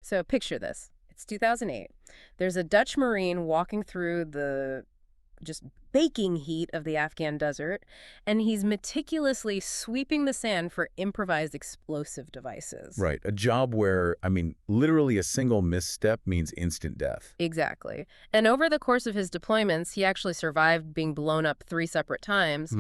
So picture this. It's 2008. There's a Dutch Marine walking through the just baking heat of the Afghan desert, and he's meticulously sweeping the sand for improvised explosive devices. Right. A job where, I mean, literally a single misstep means instant death. Exactly. And over the course of his deployments, he actually survived being blown up 3 separate times.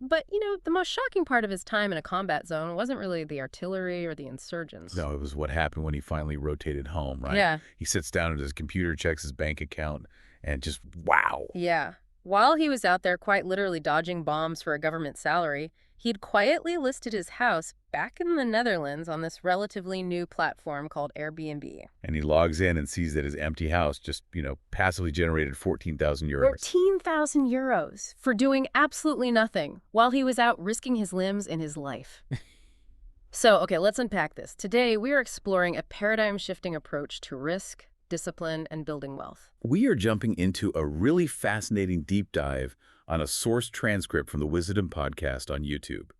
But, the most shocking part of his time in a combat zone wasn't really the artillery or the insurgents. No, it was what happened when he finally rotated home, right? Yeah. He sits down at his computer, checks his bank account, and just, wow. Yeah. While he was out there quite literally dodging bombs for a government salary, he'd quietly listed his house back in the Netherlands on this relatively new platform called Airbnb. And he logs in and sees that his empty house just, passively generated 14,000 euros. 14,000 euros for doing absolutely nothing while he was out risking his limbs and his life. So, okay, let's unpack this. Today, we are exploring a paradigm-shifting approach to risk, discipline, and building wealth. We are jumping into a really fascinating deep dive on a source transcript from the Wisdom podcast on YouTube.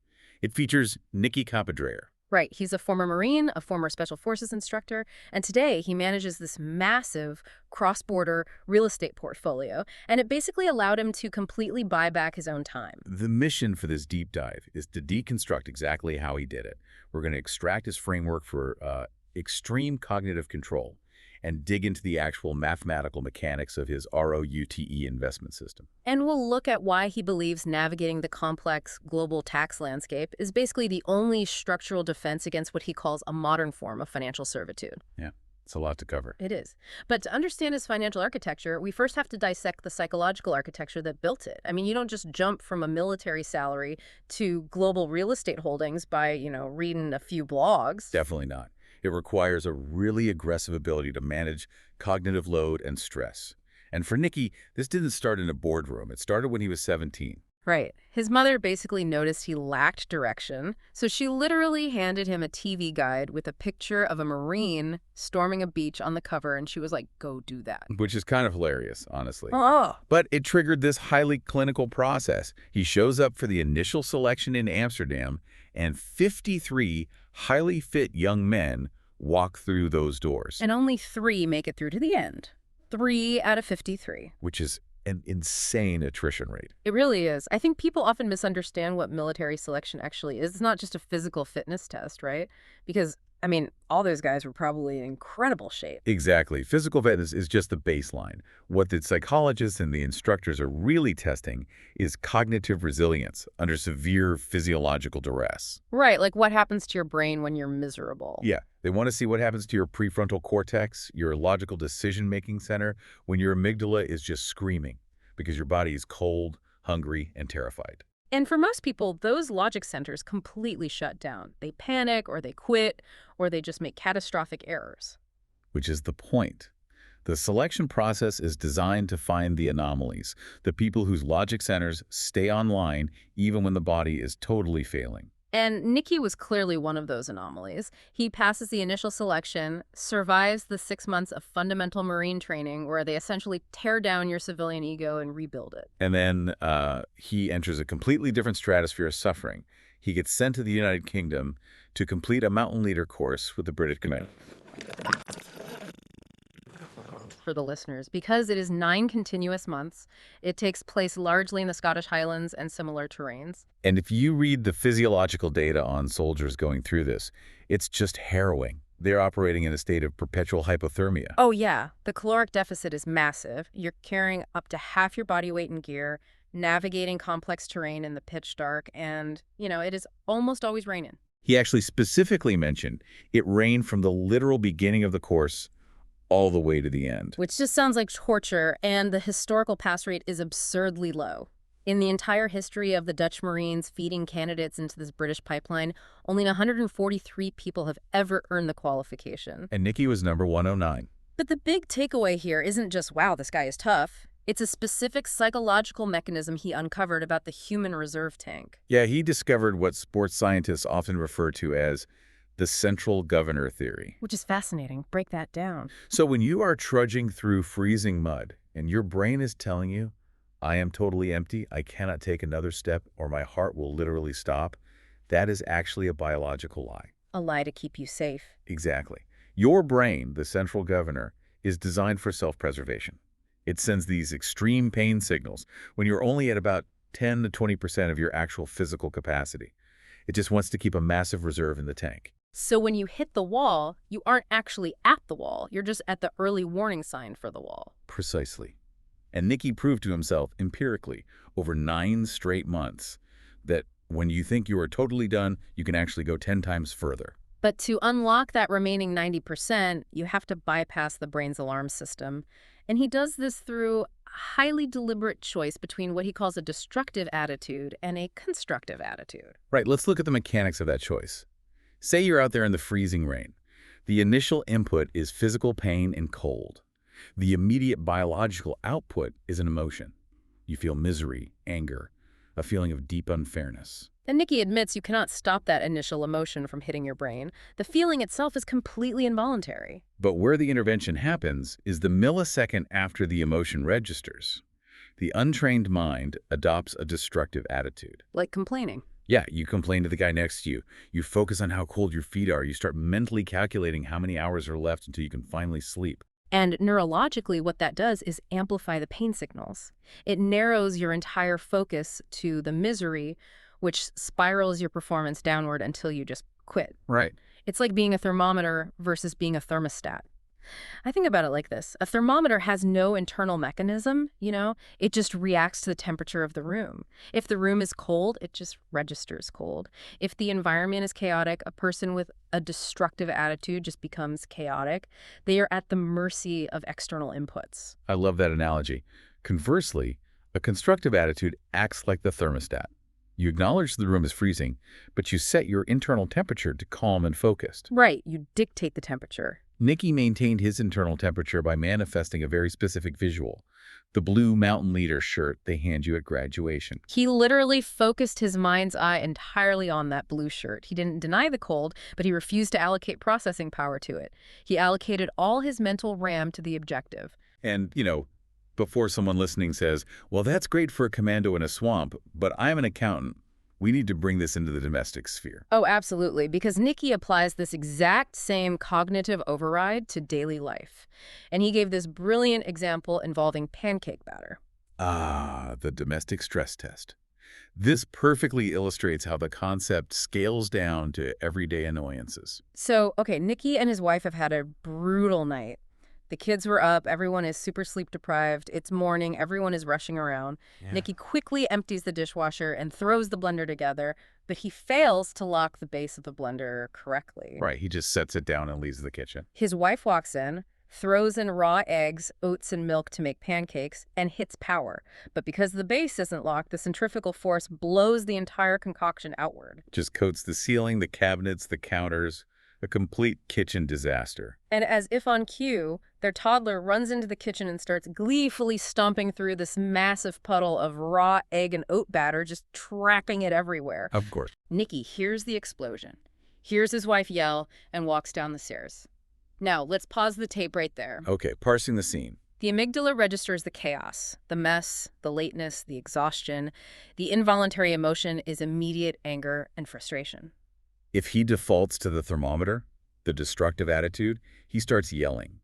It features Nikki Koppedraaier. Right. He's a former Marine, a former Special Forces instructor, and today he manages this massive cross-border real estate portfolio, and it basically allowed him to completely buy back his own time. The mission for this deep dive is to deconstruct exactly how he did it. We're going to extract his framework for extreme cognitive control and dig into the actual mathematical mechanics of his ROUTE investment system. And we'll look at why he believes navigating the complex global tax landscape is basically the only structural defense against what he calls a modern form of financial servitude. Yeah, it's a lot to cover. It is. But to understand his financial architecture, we first have to dissect the psychological architecture that built it. I mean, you don't just jump from a military salary to global real estate holdings by, reading a few blogs. Definitely not. It requires a really aggressive ability to manage cognitive load and stress. And for Nikki, this didn't start in a boardroom. It started when he was 17. Right. His mother basically noticed he lacked direction, so she literally handed him a TV guide with a picture of a Marine storming a beach on the cover, and she was like, go do that. Which is kind of hilarious, honestly. Oh. But it triggered this highly clinical process. He shows up for the initial selection in Amsterdam, and 53 highly fit young men walk through those doors. And only 3 make it through to the end. 3 out of 53. Which is an insane attrition rate. It really is. I think people often misunderstand what military selection actually is. It's not just a physical fitness test, right? Because, all those guys were probably in incredible shape. Exactly. Physical fitness is just the baseline. What the psychologists and the instructors are really testing is cognitive resilience under severe physiological duress. Right, like what happens to your brain when you're miserable. Yeah, they want to see what happens to your prefrontal cortex, your logical decision-making center, when your amygdala is just screaming because your body is cold, hungry, and terrified. And for most people, those logic centers completely shut down. They panic, or they quit, or they just make catastrophic errors. Which is the point. The selection process is designed to find the anomalies, the people whose logic centers stay online even when the body is totally failing. And Nikki was clearly one of those anomalies. He passes the initial selection, survives the 6 months of fundamental Marine training where they essentially tear down your civilian ego and rebuild it. And then he enters a completely different stratosphere of suffering. He gets sent to the United Kingdom to complete a mountain leader course with the British Command. For the listeners, because it is 9 continuous months, it takes place largely in the Scottish Highlands and similar terrains. And if you read the physiological data on soldiers going through this, it's just harrowing. They're operating in a state of perpetual hypothermia. Oh yeah, the caloric deficit is massive. You're carrying up to half your body weight in gear, navigating complex terrain in the pitch dark, and, it is almost always raining. He actually specifically mentioned it rained from the literal beginning of the course all the way to the end. Which just sounds like torture, and the historical pass rate is absurdly low. In the entire history of the Dutch Marines feeding candidates into this British pipeline, only 143 people have ever earned the qualification. And Nikki was number 109. But the big takeaway here isn't just, wow, this guy is tough. It's a specific psychological mechanism he uncovered about the human reserve tank. Yeah, he discovered what sports scientists often refer to as the central governor theory. Which is fascinating. Break that down. So when you are trudging through freezing mud and your brain is telling you, I am totally empty, I cannot take another step, or my heart will literally stop, that is actually a biological lie. A lie to keep you safe. Exactly. Your brain, the central governor, is designed for self-preservation. It sends these extreme pain signals when you're only at about 10 to 20% of your actual physical capacity. It just wants to keep a massive reserve in the tank. So when you hit the wall, you aren't actually at the wall. You're just at the early warning sign for the wall. Precisely. And Nikki proved to himself empirically over 9 straight months that when you think you are totally done, you can actually go 10 times further. But to unlock that remaining 90%, you have to bypass the brain's alarm system. And he does this through a highly deliberate choice between what he calls a destructive attitude and a constructive attitude. Right, let's look at the mechanics of that choice. Say you're out there in the freezing rain. The initial input is physical pain and cold. The immediate biological output is an emotion. You feel misery, anger, a feeling of deep unfairness. And Nikki admits you cannot stop that initial emotion from hitting your brain. The feeling itself is completely involuntary. But where the intervention happens is the millisecond after the emotion registers. The untrained mind adopts a destructive attitude. Like complaining. Yeah, you complain to the guy next to you. You focus on how cold your feet are. You start mentally calculating how many hours are left until you can finally sleep. And neurologically, what that does is amplify the pain signals. It narrows your entire focus to the misery, which spirals your performance downward until you just quit. Right. It's like being a thermometer versus being a thermostat. I think about it like this. A thermometer has no internal mechanism, it just reacts to the temperature of the room. If the room is cold, it just registers cold. If the environment is chaotic, a person with a destructive attitude just becomes chaotic. They are at the mercy of external inputs. I love that analogy. Conversely, a constructive attitude acts like the thermostat. You acknowledge the room is freezing, but you set your internal temperature to calm and focused. Right, you dictate the temperature. Nikki maintained his internal temperature by manifesting a very specific visual, the blue mountain leader shirt they hand you at graduation. He literally focused his mind's eye entirely on that blue shirt. He didn't deny the cold, but he refused to allocate processing power to it. He allocated all his mental RAM to the objective. And, before someone listening says, well, that's great for a commando in a swamp, but I'm an accountant. We need to bring this into the domestic sphere. Oh, absolutely, because Nikki applies this exact same cognitive override to daily life. And he gave this brilliant example involving pancake batter. Ah, the domestic stress test. This perfectly illustrates how the concept scales down to everyday annoyances. So, okay, Nikki and his wife have had a brutal night. The kids were up, everyone is super sleep deprived, it's morning, everyone is rushing around. Yeah. Nikki quickly empties the dishwasher and throws the blender together, but he fails to lock the base of the blender correctly. Right, he just sets it down and leaves the kitchen. His wife walks in, throws in raw eggs, oats, and milk to make pancakes, and hits power. But because the base isn't locked, the centrifugal force blows the entire concoction outward. Just coats the ceiling, the cabinets, the counters. A complete kitchen disaster. And as if on cue, their toddler runs into the kitchen and starts gleefully stomping through this massive puddle of raw egg and oat batter, just tracking it everywhere. Of course. Nikki hears the explosion, hears his wife yell, and walks down the stairs. Now, let's pause the tape right there. Okay, parsing the scene. The amygdala registers the chaos, the mess, the lateness, the exhaustion. The involuntary emotion is immediate anger and frustration. If he defaults to the thermometer, the destructive attitude, he starts yelling.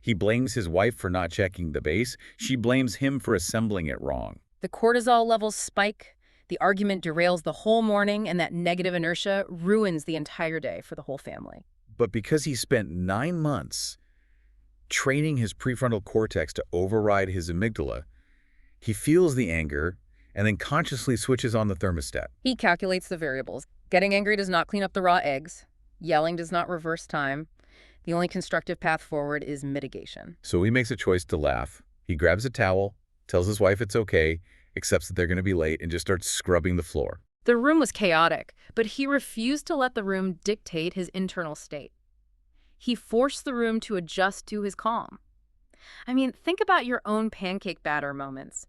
He blames his wife for not checking the base. She blames him for assembling it wrong. The cortisol levels spike, the argument derails the whole morning, and that negative inertia ruins the entire day for the whole family. But because he spent 9 months training his prefrontal cortex to override his amygdala, he feels the anger and then consciously switches on the thermostat. He calculates the variables. Getting angry does not clean up the raw eggs. Yelling does not reverse time. The only constructive path forward is mitigation. So he makes a choice to laugh. He grabs a towel, tells his wife it's okay, accepts that they're going to be late, and just starts scrubbing the floor. The room was chaotic, but he refused to let the room dictate his internal state. He forced the room to adjust to his calm. I mean, think about your own pancake batter moments.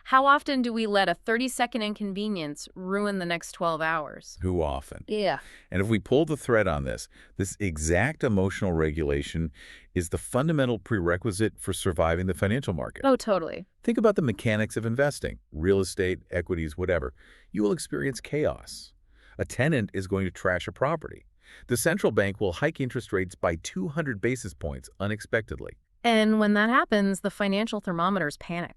How often do we let a 30-second inconvenience ruin the next 12 hours? Who often? Yeah. And if we pull the thread on this exact emotional regulation is the fundamental prerequisite for surviving the financial market. Oh, totally. Think about the mechanics of investing, real estate, equities, whatever. You will experience chaos. A tenant is going to trash a property. The central bank will hike interest rates by 200 basis points unexpectedly. And when that happens, the financial thermometers panic.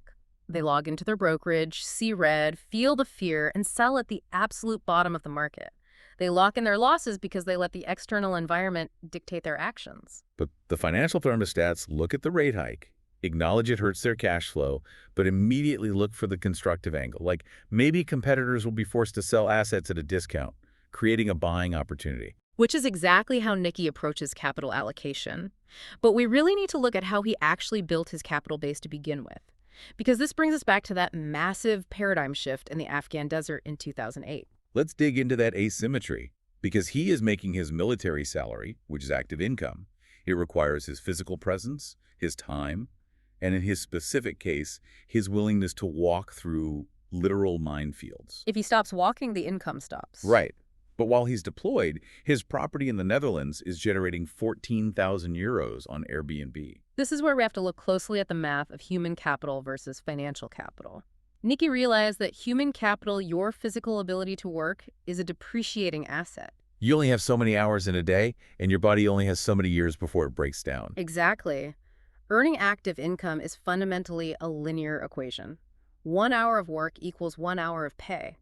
They log into their brokerage, see red, feel the fear, and sell at the absolute bottom of the market. They lock in their losses because they let the external environment dictate their actions. But the financial thermostats look at the rate hike, acknowledge it hurts their cash flow, but immediately look for the constructive angle, like maybe competitors will be forced to sell assets at a discount, creating a buying opportunity. Which is exactly how Nikki approaches capital allocation. But we really need to look at how he actually built his capital base to begin with. Because this brings us back to that massive paradigm shift in the Afghan desert in 2008. Let's dig into that asymmetry, because he is making his military salary, which is active income. It requires his physical presence, his time, and in his specific case, his willingness to walk through literal minefields. If he stops walking, the income stops. Right. But while he's deployed, his property in the Netherlands is generating 14,000 euros on Airbnb. This is where we have to look closely at the math of human capital versus financial capital. Nikki realized that human capital, your physical ability to work, is a depreciating asset. You only have so many hours in a day, and your body only has so many years before it breaks down. Exactly. Earning active income is fundamentally a linear equation. 1 hour of work equals 1 hour of pay.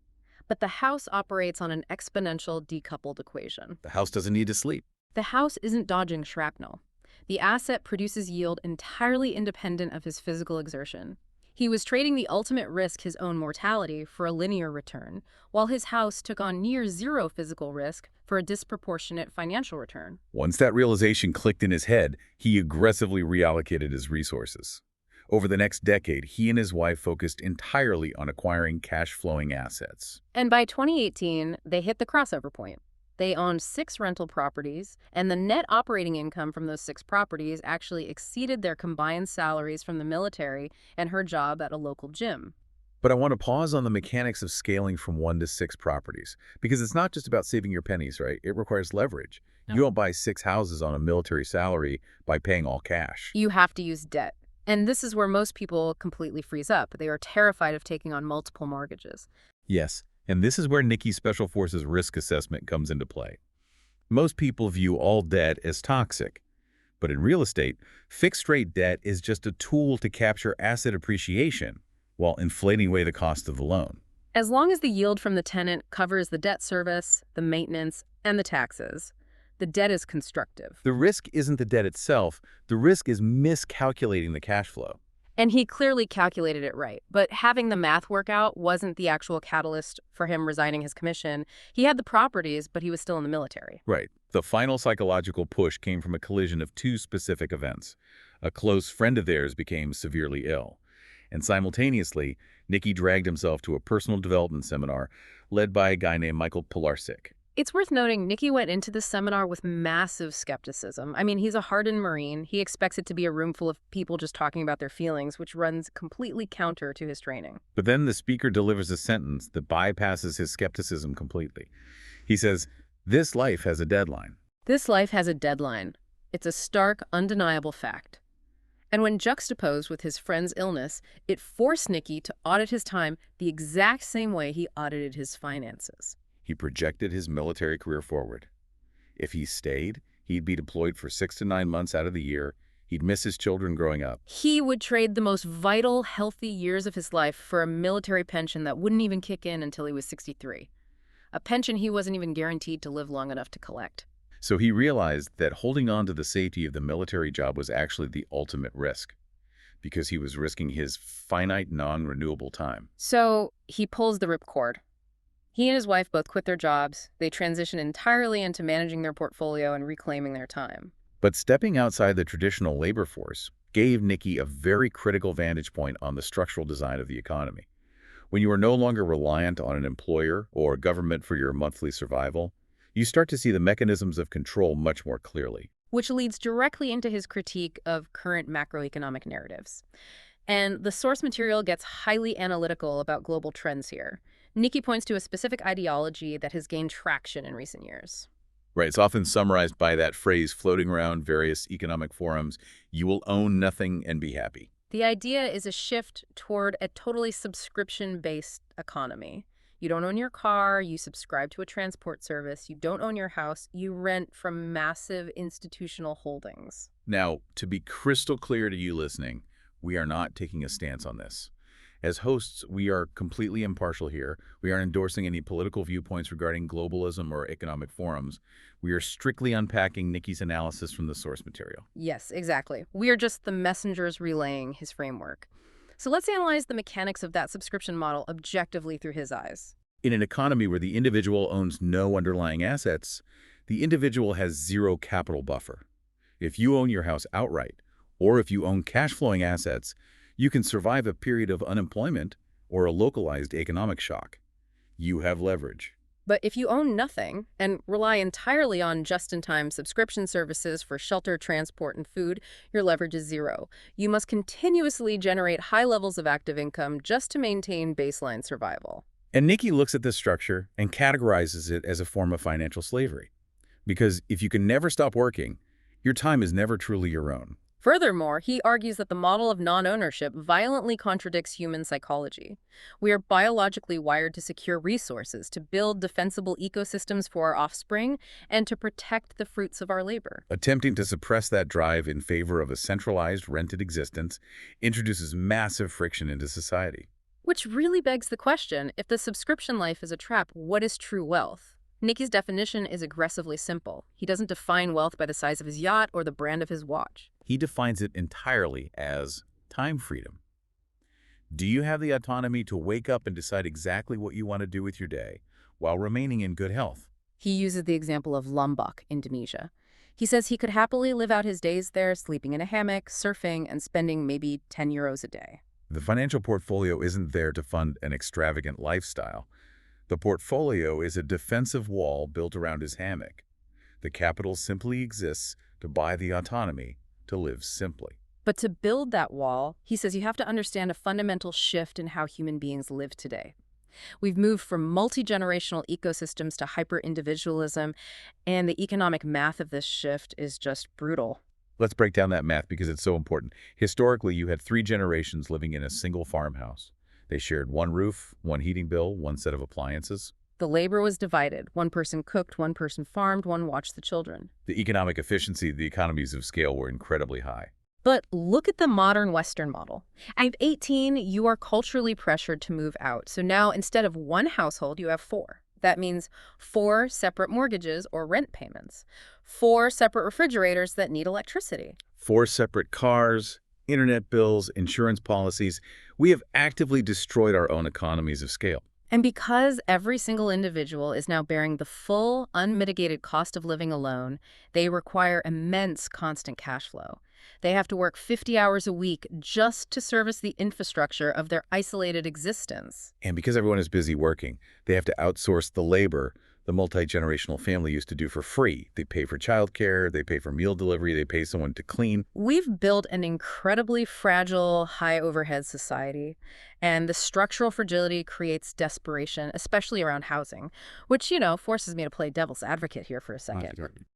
But the house operates on an exponential decoupled equation. The house doesn't need to sleep. The house isn't dodging shrapnel. The asset produces yield entirely independent of his physical exertion. He was trading the ultimate risk, his own mortality, for a linear return, while his house took on near zero physical risk for a disproportionate financial return. Once that realization clicked in his head, he aggressively reallocated his resources. Over the next decade, he and his wife focused entirely on acquiring cash-flowing assets. And by 2018, they hit the crossover point. They owned 6 rental properties, and the net operating income from those 6 properties actually exceeded their combined salaries from the military and her job at a local gym. But I want to pause on the mechanics of scaling from 1 to 6 properties, because it's not just about saving your pennies, right? It requires leverage. No. You don't buy 6 houses on a military salary by paying all cash. You have to use debt. And this is where most people completely freeze up. They are terrified of taking on multiple mortgages. Yes, and this is where Nikki's Special Forces risk assessment comes into play. Most people view all debt as toxic. But in real estate, fixed-rate debt is just a tool to capture asset appreciation while inflating away the cost of the loan. As long as the yield from the tenant covers the debt service, the maintenance, and the taxes, the debt is constructive. The risk isn't the debt itself. The risk is miscalculating the cash flow. And he clearly calculated it right. But having the math work out wasn't the actual catalyst for him resigning his commission. He had the properties, but he was still in the military. Right. The final psychological push came from a collision of 2 specific events. A close friend of theirs became severely ill. And simultaneously, Nikki dragged himself to a personal development seminar led by a guy named Michael Pilarczyk. It's worth noting Nikki went into this seminar with massive skepticism. I mean, he's a hardened Marine. He expects it to be a room full of people just talking about their feelings, which runs completely counter to his training. But then the speaker delivers a sentence that bypasses his skepticism completely. He says, "This life has a deadline." This life has a deadline. It's a stark, undeniable fact. And when juxtaposed with his friend's illness, it forced Nikki to audit his time the exact same way he audited his finances. He projected his military career forward. If he stayed, he'd be deployed for 6 to 9 months out of the year. He'd miss his children growing up. He would trade the most vital, healthy years of his life for a military pension that wouldn't even kick in until he was 63. A pension he wasn't even guaranteed to live long enough to collect. So he realized that holding on to the safety of the military job was actually the ultimate risk, because he was risking his finite, non-renewable time. So he pulls the ripcord. He and his wife both quit their jobs. They transition entirely into managing their portfolio and reclaiming their time. But stepping outside the traditional labor force gave Nikki a very critical vantage point on the structural design of the economy. When you are no longer reliant on an employer or government for your monthly survival, you start to see the mechanisms of control much more clearly. Which leads directly into his critique of current macroeconomic narratives. And the source material gets highly analytical about global trends here. Nikki points to a specific ideology that has gained traction in recent years. Right, it's often summarized by that phrase floating around various economic forums, "You will own nothing and be happy." The idea is a shift toward a totally subscription-based economy. You don't own your car, you subscribe to a transport service, you don't own your house, you rent from massive institutional holdings. Now, to be crystal clear to you listening, we are not taking a stance on this. As hosts, we are completely impartial here. We aren't endorsing any political viewpoints regarding globalism or economic forums. We are strictly unpacking Nikki's analysis from the source material. Yes, exactly. We are just the messengers relaying his framework. So let's analyze the mechanics of that subscription model objectively through his eyes. In an economy where the individual owns no underlying assets, the individual has zero capital buffer. If you own your house outright, or if you own cash-flowing assets, you can survive a period of unemployment or a localized economic shock. You have leverage. But if you own nothing and rely entirely on just-in-time subscription services for shelter, transport, and food, your leverage is zero. You must continuously generate high levels of active income just to maintain baseline survival. And Nikki looks at this structure and categorizes it as a form of financial slavery. Because if you can never stop working, your time is never truly your own. Furthermore, he argues that the model of non-ownership violently contradicts human psychology. We are biologically wired to secure resources, to build defensible ecosystems for our offspring, and to protect the fruits of our labor. Attempting to suppress that drive in favor of a centralized, rented existence introduces massive friction into society. Which really begs the question, if the subscription life is a trap, what is true wealth? Nikki's definition is aggressively simple. He doesn't define wealth by the size of his yacht or the brand of his watch. He defines it entirely as time freedom. Do you have the autonomy to wake up and decide exactly what you want to do with your day while remaining in good health? He uses the example of Lombok, Indonesia. He says he could happily live out his days there, sleeping in a hammock, surfing, and spending maybe 10 euros a day. The financial portfolio isn't there to fund an extravagant lifestyle. The portfolio is a defensive wall built around his hammock. The capital simply exists to buy the autonomy to live simply. But to build that wall, he says you have to understand a fundamental shift in how human beings live today. We've moved from multi-generational ecosystems to hyper-individualism, and the economic math of this shift is just brutal. Let's break down that math because it's so important. Historically, you had 3 generations living in a single farmhouse. They shared one roof, one heating bill, one set of appliances. The labor was divided. One person cooked, one person farmed, one watched the children. The economic efficiency, the economies of scale were incredibly high. But look at the modern Western model. At 18, you are culturally pressured to move out. So now instead of one household, you have 4. That means 4 separate mortgages or rent payments, 4 separate refrigerators that need electricity, 4 separate cars, internet bills, insurance policies. We have actively destroyed our own economies of scale. And because every single individual is now bearing the full, unmitigated cost of living alone, they require immense constant cash flow. They have to work 50 hours a week just to service the infrastructure of their isolated existence. And because everyone is busy working, they have to outsource the labor the multi-generational family used to do for free. They pay for childcare, they pay for meal delivery, they pay someone to clean. We've built an incredibly fragile, high-overhead society, and the structural fragility creates desperation, especially around housing, which, forces me to play devil's advocate here for a second.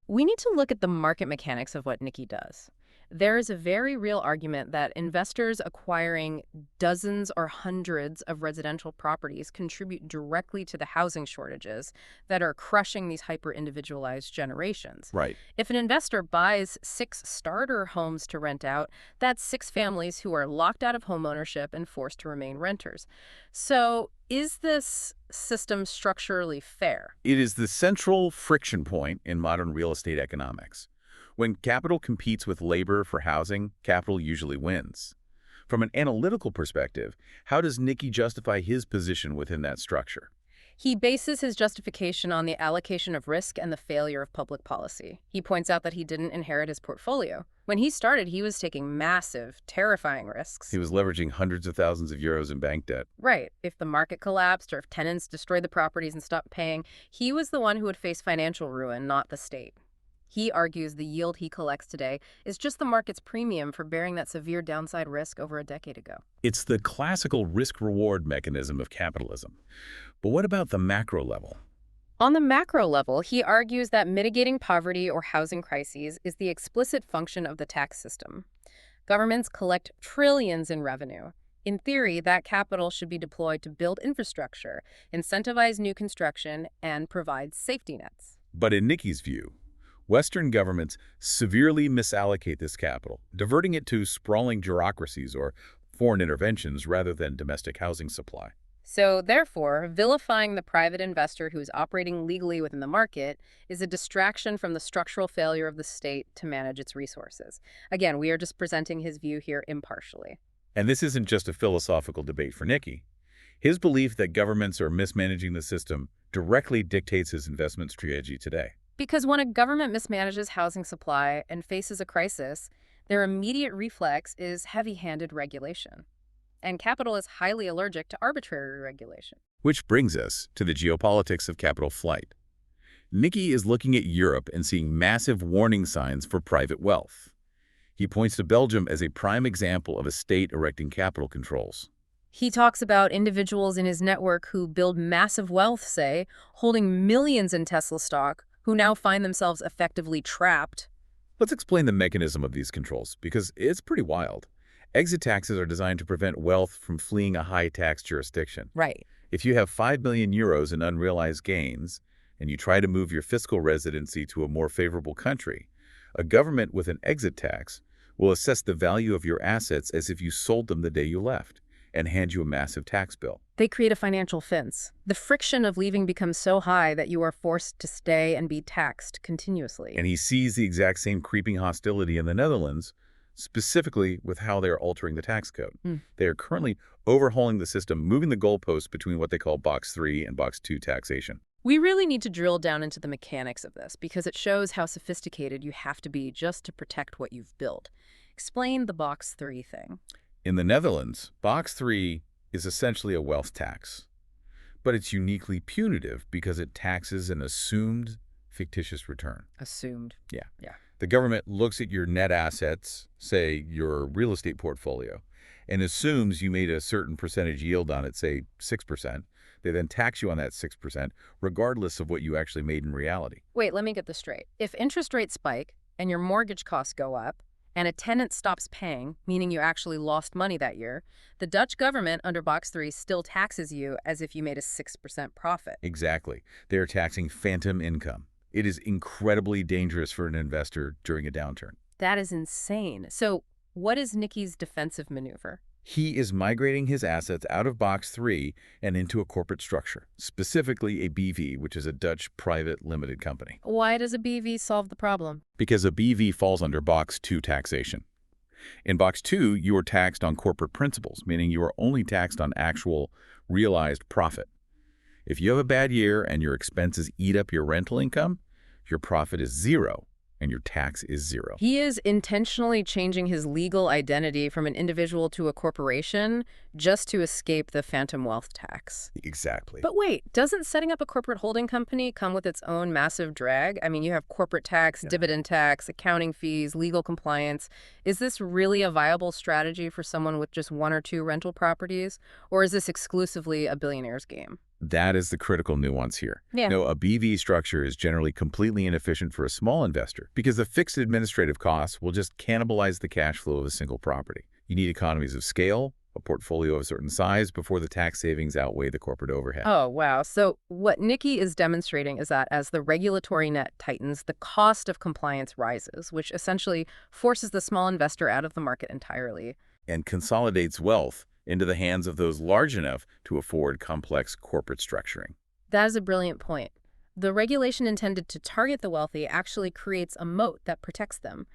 We need to look at the market mechanics of what Nikki does. There is a very real argument that investors acquiring dozens or hundreds of residential properties contribute directly to the housing shortages that are crushing these hyper-individualized generations. Right. If an investor buys 6 starter homes to rent out, that's 6 families who are locked out of homeownership and forced to remain renters. So is this system structurally fair? It is the central friction point in modern real estate economics. When capital competes with labor for housing, capital usually wins. From an analytical perspective, how does Nikki justify his position within that structure? He bases his justification on the allocation of risk and the failure of public policy. He points out that he didn't inherit his portfolio. When he started, he was taking massive, terrifying risks. He was leveraging hundreds of thousands of euros in bank debt. Right. If the market collapsed or if tenants destroyed the properties and stopped paying, he was the one who would face financial ruin, not the state. He argues the yield he collects today is just the market's premium for bearing that severe downside risk over a decade ago. It's the classical risk-reward mechanism of capitalism. But what about the macro level? On the macro level, he argues that mitigating poverty or housing crises is the explicit function of the tax system. Governments collect trillions in revenue. In theory, that capital should be deployed to build infrastructure, incentivize new construction, and provide safety nets. But in Nikki's view, Western governments severely misallocate this capital, diverting it to sprawling bureaucracies or foreign interventions rather than domestic housing supply. So, therefore, vilifying the private investor who is operating legally within the market is a distraction from the structural failure of the state to manage its resources. Again, we are just presenting his view here impartially. And this isn't just a philosophical debate for Nikki. His belief that governments are mismanaging the system directly dictates his investment strategy today. Because when a government mismanages housing supply and faces a crisis, their immediate reflex is heavy-handed regulation. And capital is highly allergic to arbitrary regulation. Which brings us to the geopolitics of capital flight. Nikki is looking at Europe and seeing massive warning signs for private wealth. He points to Belgium as a prime example of a state erecting capital controls. He talks about individuals in his network who build massive wealth, say, holding millions in Tesla stock, who now find themselves effectively trapped. Let's explain the mechanism of these controls, because it's pretty wild. Exit taxes are designed to prevent wealth from fleeing a high-tax jurisdiction. Right. If you have 5 million euros in unrealized gains, and you try to move your fiscal residency to a more favorable country, a government with an exit tax will assess the value of your assets as if you sold them the day you left, and hand you a massive tax bill. They create a financial fence. The friction of leaving becomes so high that you are forced to stay and be taxed continuously. And he sees the exact same creeping hostility in the Netherlands, specifically with how they are altering the tax code. They are currently overhauling the system, moving the goalposts between what they call Box 3 and Box 2 taxation. We really need to drill down into the mechanics of this because it shows how sophisticated you have to be just to protect what you've built. Explain the Box 3 thing. In the Netherlands, Box 3 is essentially a wealth tax, but it's uniquely punitive because it taxes an assumed fictitious return. Assumed. Yeah. Yeah. The government looks at your net assets, say your real estate portfolio, and assumes you made a certain percentage yield on it, say 6%. They then tax you on that 6%, regardless of what you actually made in reality. Wait, let me get this straight. If interest rates spike and your mortgage costs go up, and a tenant stops paying, meaning you actually lost money that year, the Dutch government under Box 3 still taxes you as if you made a 6% profit. Exactly. They are taxing phantom income. It is incredibly dangerous for an investor during a downturn. That is insane. So what is Nikki's defensive maneuver? He is migrating his assets out of Box 3 and into a corporate structure, specifically a BV, which is a Dutch private limited company. Why does a BV solve the problem? Because a BV falls under Box 2 taxation. In Box 2, you are taxed on corporate principles, meaning you are only taxed on actual realized profit. If you have a bad year and your expenses eat up your rental income, your profit is zero and your tax is zero. He is intentionally changing his legal identity from an individual to a corporation just to escape the phantom wealth tax. Exactly. But wait, doesn't setting up a corporate holding company come with its own massive drag? I mean, you have corporate tax, dividend tax, accounting fees, legal compliance. Is this really a viable strategy for someone with just 1 or 2 rental properties? Or is this exclusively a billionaire's game? That is the critical nuance here. Yeah. No, a BV structure is generally completely inefficient for a small investor because the fixed administrative costs will just cannibalize the cash flow of a single property. You need economies of scale, a portfolio of a certain size before the tax savings outweigh the corporate overhead. Oh, wow. So what Nikki is demonstrating is that as the regulatory net tightens, the cost of compliance rises, which essentially forces the small investor out of the market entirely. And consolidates wealth into the hands of those large enough to afford complex corporate structuring. That is a brilliant point. The regulation intended to target the wealthy actually creates a moat that protects them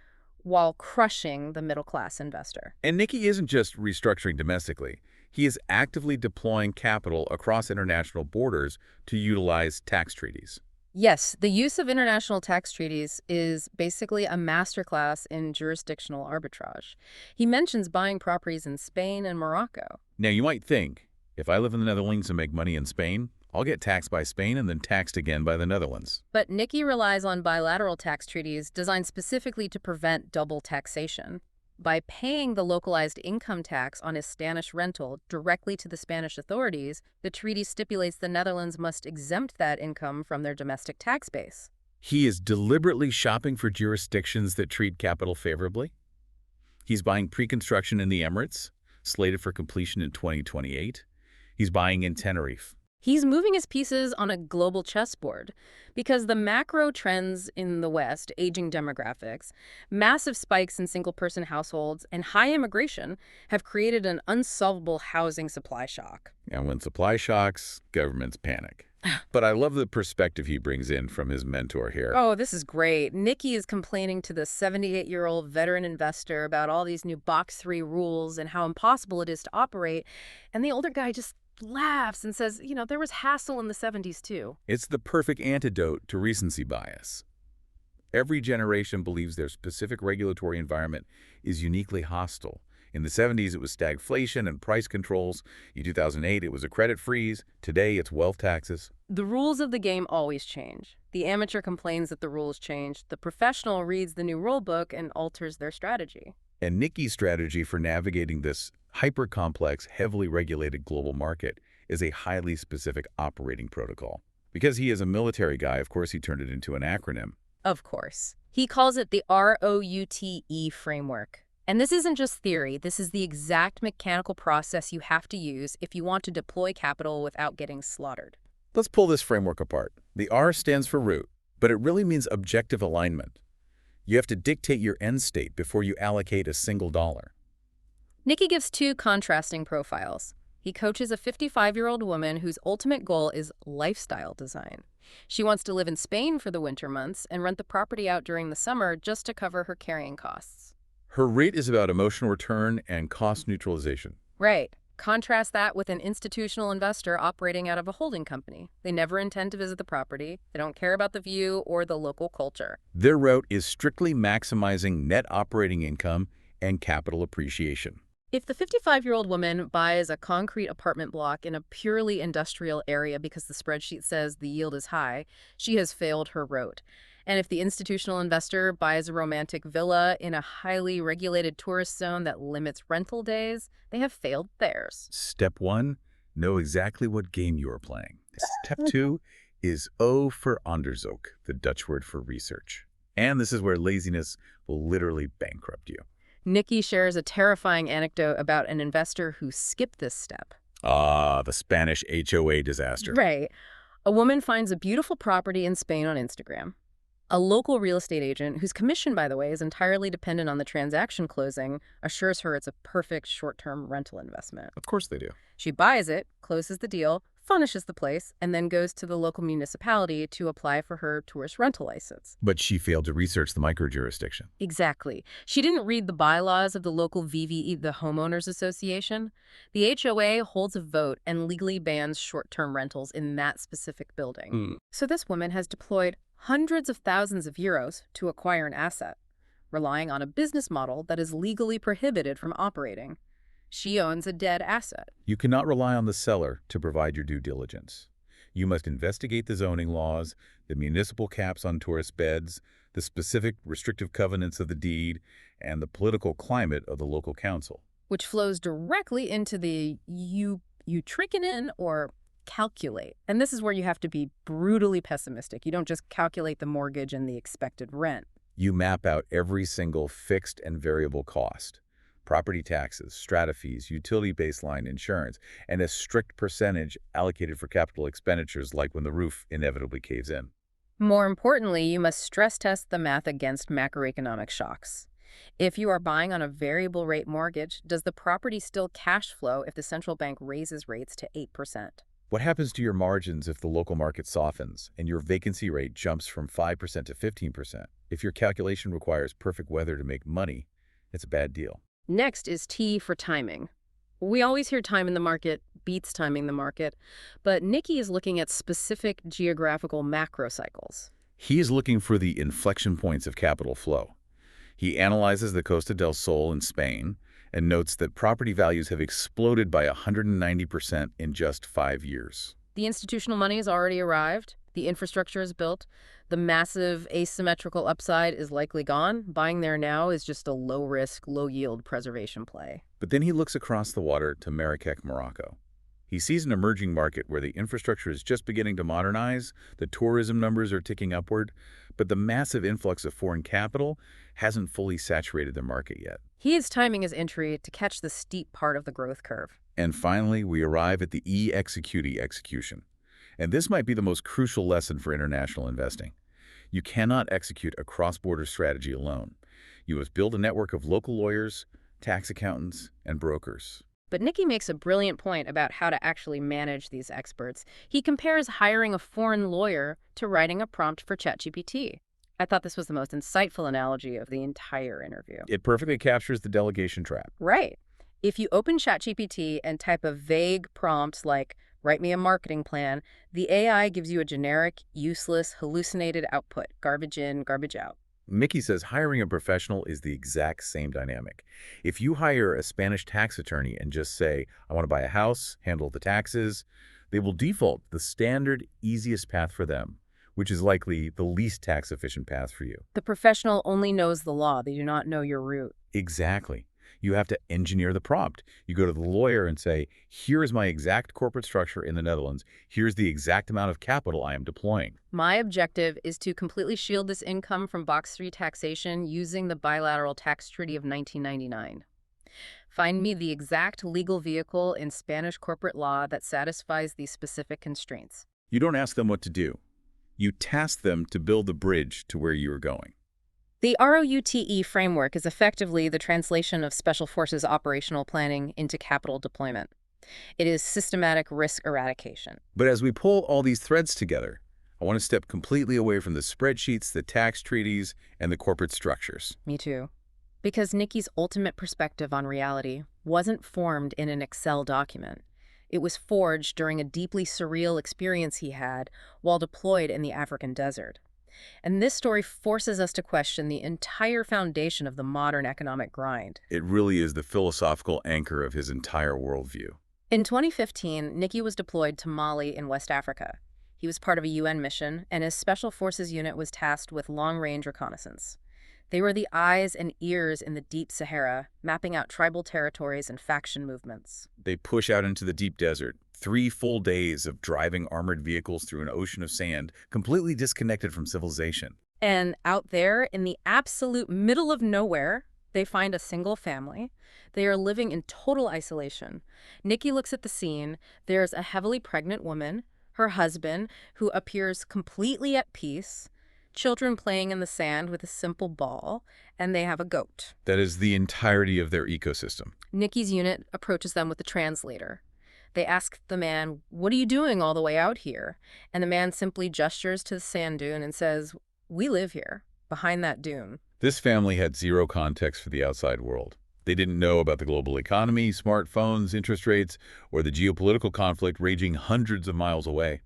while crushing the middle-class investor. And Nikki isn't just restructuring domestically. He is actively deploying capital across international borders to utilize tax treaties. Yes, the use of international tax treaties is basically a masterclass in jurisdictional arbitrage. He mentions buying properties in Spain and Morocco. Now, you might think, if I live in the Netherlands and make money in Spain, I'll get taxed by Spain and then taxed again by the Netherlands. But Nikki relies on bilateral tax treaties designed specifically to prevent double taxation. By paying the localized income tax on his Spanish rental directly to the Spanish authorities, the treaty stipulates the Netherlands must exempt that income from their domestic tax base. He is deliberately shopping for jurisdictions that treat capital favorably. He's buying pre-construction in the Emirates, slated for completion in 2028. He's buying in Tenerife. He's moving his pieces on a global chessboard because the macro trends in the West, aging demographics, massive spikes in single-person households, and high immigration have created an unsolvable housing supply shock. And when supply shocks, governments panic. But I love the perspective he brings in from his mentor here. Oh, this is great. Nikki is complaining to the 78-year-old veteran investor about all these new Box 3 rules and how impossible it is to operate. And the older guy just laughs and says, there was hassle in the 70s too. It's the perfect antidote to recency bias. Every generation believes their specific regulatory environment is uniquely hostile. In the 70s, it was stagflation and price controls. In 2008, it was a credit freeze. Today, it's wealth taxes. The rules of the game always change. The amateur complains that the rules changed. The professional reads the new rule book and alters their strategy. And Nikki's strategy for navigating this hyper-complex, heavily regulated global market is a highly specific operating protocol. Because he is a military guy, of course, he turned it into an acronym. Of course. He calls it the ROUTE framework. And this isn't just theory. This is the exact mechanical process you have to use if you want to deploy capital without getting slaughtered. Let's pull this framework apart. The R stands for root, but it really means objective alignment. You have to dictate your end state before you allocate a single dollar. Nikki gives two contrasting profiles. He coaches a 55-year-old woman whose ultimate goal is lifestyle design. She wants to live in Spain for the winter months and rent the property out during the summer just to cover her carrying costs. Her rate is about emotional return and cost neutralization. Right. Contrast that with an institutional investor operating out of a holding company. They never intend to visit the property. They don't care about the view or the local culture. Their route is strictly maximizing net operating income and capital appreciation. If the 55-year-old woman buys a concrete apartment block in a purely industrial area because the spreadsheet says the yield is high, she has failed her route. And if the institutional investor buys a romantic villa in a highly regulated tourist zone that limits rental days, they have failed theirs. Step 1, know exactly what game you are playing. Step 2 is O for onderzoek, the Dutch word for research. And this is where laziness will literally bankrupt you. Nikki shares a terrifying anecdote about an investor who skipped this step. Ah, the Spanish HOA disaster. Right. A woman finds a beautiful property in Spain on Instagram. A local real estate agent, whose commission, by the way, is entirely dependent on the transaction closing, assures her it's a perfect short-term rental investment. Of course they do. She buys it, closes the deal, furnishes the place, and then goes to the local municipality to apply for her tourist rental license. But she failed to research the microjurisdiction. Exactly. She didn't read the bylaws of the local VVE, the Homeowners Association. The HOA holds a vote and legally bans short-term rentals in that specific building. So this woman has deployed hundreds of thousands of euros to acquire an asset, relying on a business model that is legally prohibited from operating. She owns a dead asset. You cannot rely on the seller to provide your due diligence. You must investigate the zoning laws, the municipal caps on tourist beds, the specific restrictive covenants of the deed, and the political climate of the local council. Which flows directly into the you tricking in or calculate. And this is where you have to be brutally pessimistic. You don't just calculate the mortgage and the expected rent. You map out every single fixed and variable cost. Property taxes, strata fees, utility baseline insurance, and a strict percentage allocated for capital expenditures like when the roof inevitably caves in. More importantly, you must stress test the math against macroeconomic shocks. If you are buying on a variable rate mortgage, does the property still cash flow if the central bank raises rates to 8%? What happens to your margins if the local market softens and your vacancy rate jumps from 5% to 15%? If your calculation requires perfect weather to make money, it's a bad deal. Next is T for timing. We always hear time in the market beats timing the market, but Nikki is looking at specific geographical macro cycles. He is looking for the inflection points of capital flow. He analyzes the Costa del Sol in Spain and notes that property values have exploded by 190% in just 5 years. The institutional money has already arrived. The infrastructure is built. The massive asymmetrical upside is likely gone. Buying there now is just a low-risk, low-yield preservation play. But then he looks across the water to Marrakech, Morocco. He sees an emerging market where the infrastructure is just beginning to modernize, the tourism numbers are ticking upward, but the massive influx of foreign capital hasn't fully saturated the market yet. He is timing his entry to catch the steep part of the growth curve. And finally, we arrive at the E-executee execution. And this might be the most crucial lesson for international investing. You cannot execute a cross-border strategy alone. You must build a network of local lawyers, tax accountants, and brokers. But Nikki makes a brilliant point about how to actually manage these experts. He compares hiring a foreign lawyer to writing a prompt for ChatGPT. I thought this was the most insightful analogy of the entire interview. It perfectly captures the delegation trap. Right. If you open ChatGPT and type a vague prompt like, write me a marketing plan, the AI gives you a generic, useless, hallucinated output, garbage in, garbage out. Mickey says hiring a professional is the exact same dynamic. If you hire a Spanish tax attorney and just say, I want to buy a house, handle the taxes, they will default the standard, easiest path for them, which is likely the least tax-efficient path for you. The professional only knows the law. They do not know your route. Exactly. You have to engineer the prompt. You go to the lawyer and say, here is my exact corporate structure in the Netherlands. Here's the exact amount of capital I am deploying. My objective is to completely shield this income from Box 3 taxation using the bilateral tax treaty of 1999. Find me the exact legal vehicle in Spanish corporate law that satisfies these specific constraints. You don't ask them what to do. You task them to build the bridge to where you are going. The ROUTE framework is effectively the translation of Special Forces operational planning into capital deployment. It is systematic risk eradication. But as we pull all these threads together, I want to step completely away from the spreadsheets, the tax treaties, and the corporate structures. Me too. Because Nikki's ultimate perspective on reality wasn't formed in an Excel document. It was forged during a deeply surreal experience he had while deployed in the African desert. And this story forces us to question the entire foundation of the modern economic grind. It really is the philosophical anchor of his entire worldview. In 2015, Nikki was deployed to Mali in West Africa. He was part of a UN mission, and his Special Forces unit was tasked with long-range reconnaissance. They were the eyes and ears in the deep Sahara, mapping out tribal territories and faction movements. They push out into the deep desert, 3 full days of driving armored vehicles through an ocean of sand, completely disconnected from civilization. And out there, in the absolute middle of nowhere, they find a single family. They are living in total isolation. Nikki looks at the scene. There's a heavily pregnant woman, her husband, who appears completely at peace, children playing in the sand with a simple ball, and they have a goat. That is the entirety of their ecosystem. Nikki's unit approaches them with a translator. They ask the man, what are you doing all the way out here? And the man simply gestures to the sand dune and says, we live here, behind that dune. This family had zero context for the outside world. They didn't know about the global economy, smartphones, interest rates, or the geopolitical conflict raging hundreds of miles away.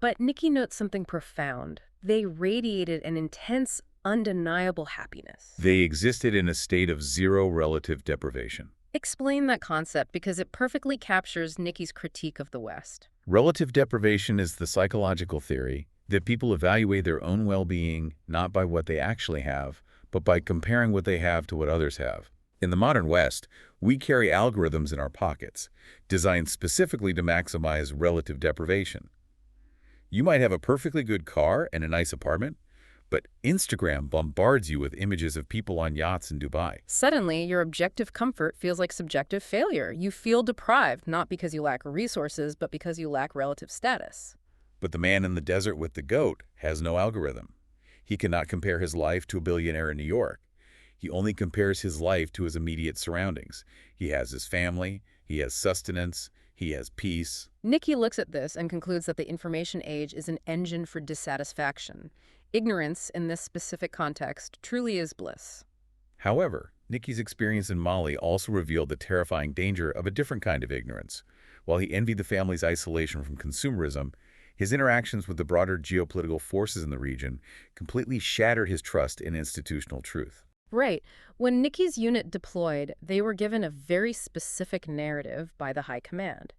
But Nikki notes something profound. They radiated an intense, undeniable happiness. They existed in a state of zero relative deprivation. Explain that concept because it perfectly captures Nikki's critique of the West. Relative deprivation is the psychological theory that people evaluate their own well-being not by what they actually have, but by comparing what they have to what others have. In the modern West, we carry algorithms in our pockets, designed specifically to maximize relative deprivation. You might have a perfectly good car and a nice apartment, but Instagram bombards you with images of people on yachts in Dubai. Suddenly, your objective comfort feels like subjective failure. You feel deprived, not because you lack resources, but because you lack relative status. But the man in the desert with the goat has no algorithm. He cannot compare his life to a billionaire in New York. He only compares his life to his immediate surroundings. He has his family, he has sustenance, he has peace. Nikki looks at this and concludes that the information age is an engine for dissatisfaction. Ignorance, in this specific context, truly is bliss. However, Nikki's experience in Mali also revealed the terrifying danger of a different kind of ignorance. While he envied the family's isolation from consumerism, his interactions with the broader geopolitical forces in the region completely shattered his trust in institutional truth. Right. When Nikki's unit deployed, they were given a very specific narrative by the High Command.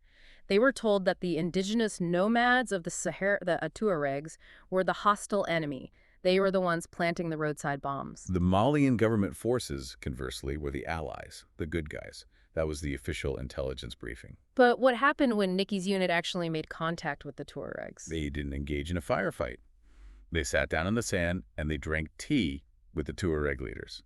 They were told that the indigenous nomads of the Sahara, the Tuaregs, were the hostile enemy, They were the ones planting the roadside bombs. The Malian government forces, conversely, were the allies, the good guys. That was the official intelligence briefing. But what happened when Nikki's unit actually made contact with the Tuaregs? They didn't engage in a firefight. They sat down in the sand and they drank tea with the Tuareg leaders.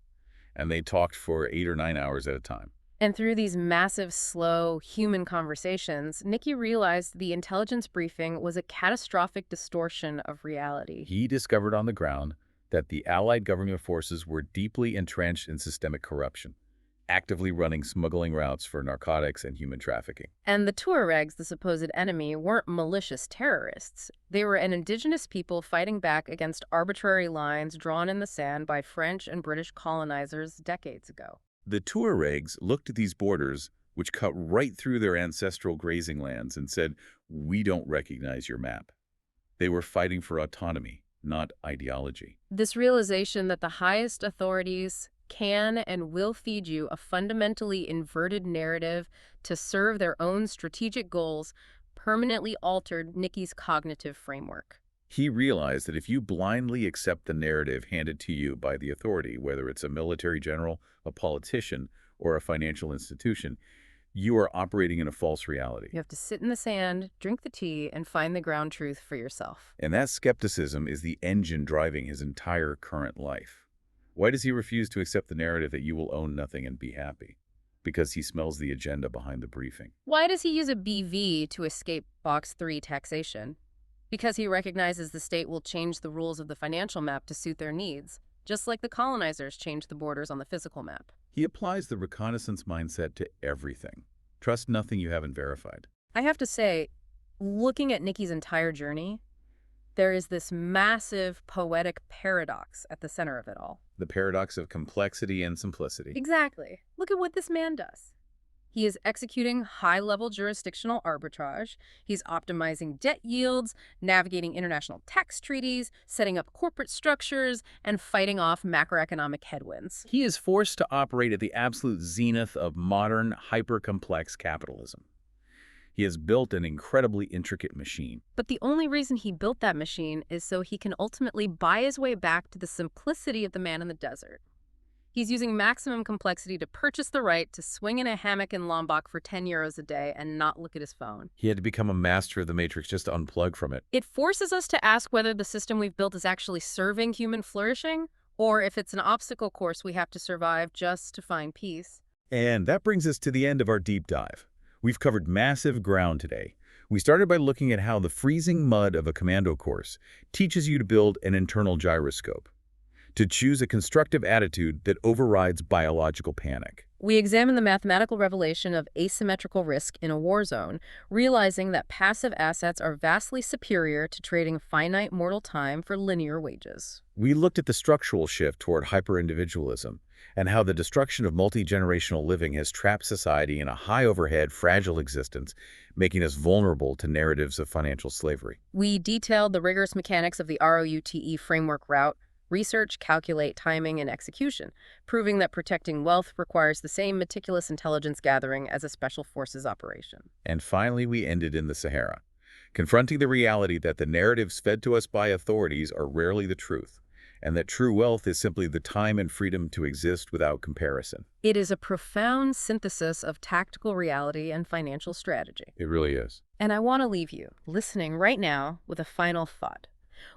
And they talked for 8 or 9 hours at a time. And through these massive, slow, human conversations, Nikki realized the intelligence briefing was a catastrophic distortion of reality. He discovered on the ground that the Allied government forces were deeply entrenched in systemic corruption, actively running smuggling routes for narcotics and human trafficking. And the Tuaregs, the supposed enemy, weren't malicious terrorists. They were an indigenous people fighting back against arbitrary lines drawn in the sand by French and British colonizers decades ago. The Tuaregs looked at these borders, which cut right through their ancestral grazing lands, and said, "We don't recognize your map." They were fighting for autonomy, not ideology. This realization that the highest authorities can and will feed you a fundamentally inverted narrative to serve their own strategic goals permanently altered Nikki's cognitive framework. He realized that if you blindly accept the narrative handed to you by the authority, whether it's a military general, a politician, or a financial institution, you are operating in a false reality. You have to sit in the sand, drink the tea, and find the ground truth for yourself. And that skepticism is the engine driving his entire current life. Why does he refuse to accept the narrative that you will own nothing and be happy? Because he smells the agenda behind the briefing. Why does he use a BV to escape Box 3 taxation? Because he recognizes the state will change the rules of the financial map to suit their needs, just like the colonizers changed the borders on the physical map. He applies the reconnaissance mindset to everything. Trust nothing you haven't verified. I have to say, looking at Nikki's entire journey, there is this massive poetic paradox at the center of it all. The paradox of complexity and simplicity. Exactly. Look at what this man does. He is executing high-level jurisdictional arbitrage. He's optimizing debt yields, navigating international tax treaties, setting up corporate structures, and fighting off macroeconomic headwinds. He is forced to operate at the absolute zenith of modern, hyper-complex capitalism. He has built an incredibly intricate machine. But the only reason he built that machine is so he can ultimately buy his way back to the simplicity of the man in the desert. He's using maximum complexity to purchase the right to swing in a hammock in Lombok for 10 euros a day and not look at his phone. He had to become a master of the matrix just to unplug from it. It forces us to ask whether the system we've built is actually serving human flourishing, or if it's an obstacle course we have to survive just to find peace. And that brings us to the end of our deep dive. We've covered massive ground today. We started by looking at how the freezing mud of a commando course teaches you to build an internal gyroscope, to choose a constructive attitude that overrides biological panic. We examine the mathematical revelation of asymmetrical risk in a war zone, realizing that passive assets are vastly superior to trading finite mortal time for linear wages. We looked at the structural shift toward hyper-individualism and how the destruction of multi-generational living has trapped society in a high-overhead, fragile existence, making us vulnerable to narratives of financial slavery. We detailed the rigorous mechanics of the ROUTE framework route: research, calculate, timing, and execution, proving that protecting wealth requires the same meticulous intelligence gathering as a special forces operation. And finally, we ended in the Sahara, confronting the reality that the narratives fed to us by authorities are rarely the truth, and that true wealth is simply the time and freedom to exist without comparison. It is a profound synthesis of tactical reality and financial strategy. It really is. And I want to leave you, listening right now, with a final thought.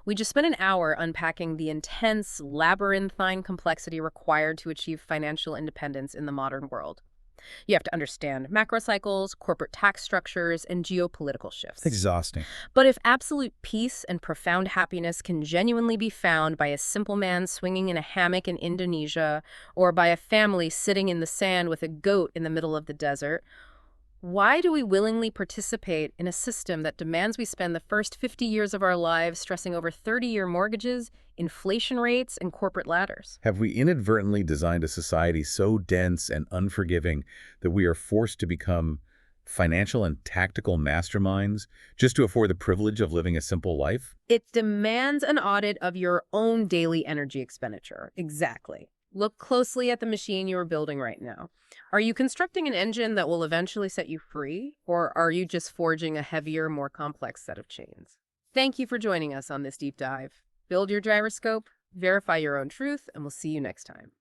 We just spent an hour unpacking the intense, labyrinthine complexity required to achieve financial independence in the modern world. You have to understand macro cycles, corporate tax structures, and geopolitical shifts. It's exhausting. But if absolute peace and profound happiness can genuinely be found by a simple man swinging in a hammock in Indonesia, or by a family sitting in the sand with a goat in the middle of the desert, why do we willingly participate in a system that demands we spend the first 50 years of our lives stressing over 30-year mortgages, inflation rates, and corporate ladders? Have we inadvertently designed a society so dense and unforgiving that we are forced to become financial and tactical masterminds just to afford the privilege of living a simple life? It demands an audit of your own daily energy expenditure. Exactly. Look closely at the machine you are building right now. Are you constructing an engine that will eventually set you free, or are you just forging a heavier, more complex set of chains? Thank you for joining us on this deep dive. build your gyroscope, verify your own truth, and we'll see you next time.